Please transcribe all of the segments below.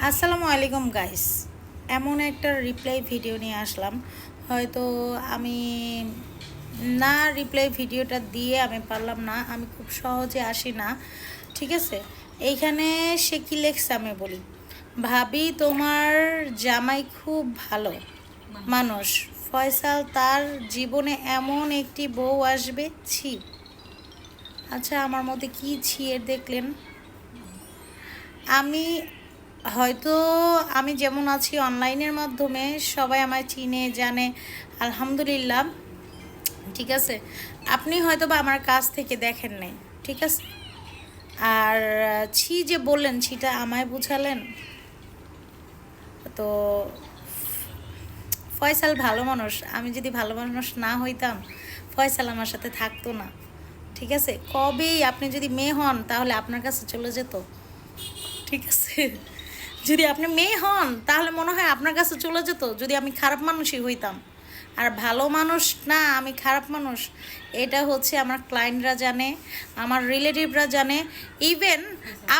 আসসালামু আলাইকুম গাইস, এমন একটা রিপ্লাই ভিডিও নিয়ে আসলাম। হয়তো আমি না রিপ্লাই ভিডিওটা দিয়ে আমি পারলাম না, আমি খুব সহজে আসি না, ঠিক আছে। এইখানে সে কি লেখছে আমি বলি। ভাবি তোমার জামাই খুব ভালো মানুষ, ফয়সাল তার জীবনে এমন একটি বউ আসবে, ছি। আচ্ছা, আমার মধ্যে কি ছি এর দেখলেন? আমি হয়তো আমি যেমন আছি অনলাইনের মাধ্যমে সবাই আমায় চিনে জানে, আলহামদুলিল্লাহ, ঠিক আছে। আপনি হয়তো বা আমার কাছ থেকে দেখেন নাই, ঠিক আছে। আর ছি যে বললেন, ছিটা আমায় বুঝালেন। তো ফয়সাল ভালো মানুষ, আমি যদি ভালো মানুষ না হইতাম ফয়সাল আমার সাথে থাকতো না, ঠিক আছে। কবেই আপনি যদি মেয়ে হন তাহলে আপনার কাছে চলে যেত, ঠিক আছে। যদি আপনি মেয়ে হন তাহলে মনে হয় আপনার কাছে চলে যেত, যদি আমি খারাপ মানুষই হইতাম। আর ভালো মানুষ না, আমি খারাপ মানুষ, এটা হচ্ছে আমার ক্লায়েন্টরা জানে, আমার রিলেটিভরা জানে। ইভেন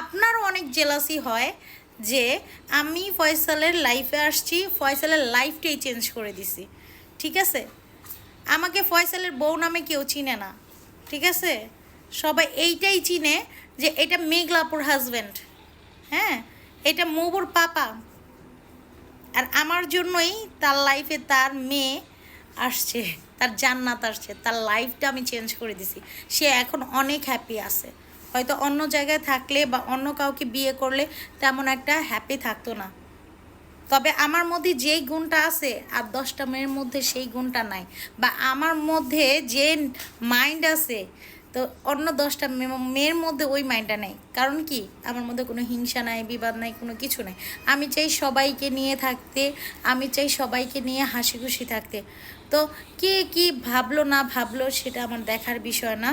আপনারও অনেক জেলাসি হয় যে আমি ফয়সালের লাইফে আসছি, ফয়সালের লাইফটাই চেঞ্জ করে দিছি, ঠিক আছে। আমাকে ফয়সালের বউ নামে কেউ চিনে না, ঠিক আছে। সবাই এইটাই চিনে যে এটা মেঘলাপুর হাজব্যান্ড, হ্যাঁ, এটা মুবুর পাপা। আর আমার জন্যই তার লাইফে তার মেয়ে আসছে, তার জান্নাত আসছে, তার লাইফটা আমি চেঞ্জ করে দিছি। সে এখন অনেক হ্যাপি আছে। হয়তো অন্য জায়গায় থাকলে বা অন্য কাউকে বিয়ে করলে তেমন একটা হ্যাপি থাকতো না। তবে আমার মধ্যে যেই গুণটা আছে আর 10টা মেয়ের মধ্যে সেই গুণটা নাই, বা আমার মধ্যে যে মাইন্ড আছে তো অন্য 10টা মেয়ের মধ্যে ওই মাইন্ডটা নেই। কারণ কি, আমার মধ্যে কোনো হিংসা নাই, বিবাদ নাই, কোনো কিছু নাই। আমি চাই সবাইকে নিয়ে থাকতে, আমি চাই সবাইকে নিয়ে হাসি খুশি থাকতে। তো কে কি ভাবলো না ভাবলো সেটা আমার দেখার বিষয় না।